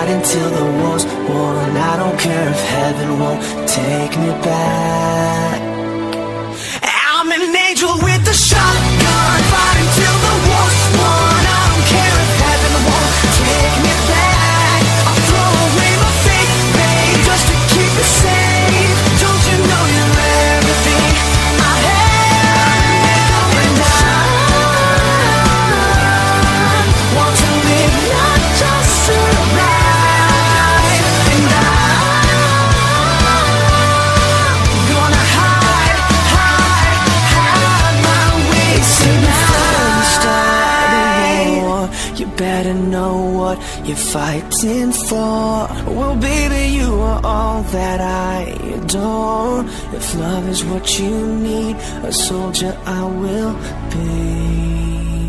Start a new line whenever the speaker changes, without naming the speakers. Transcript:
fight until the war's won. I don't care if heaven won't take me back. I'm an angel with a shotgun, fight until the war's won. I don't care if heaven won't take me back. I'll throw away my faith, babe, just to keep it safe. Don't you know you're everything I have? And I want to live, not just survive. And I'm gonna hide my way tonight. You better know what you're fighting for. Well, baby, you are all that I adore. If love is what you need, a soldier I will be.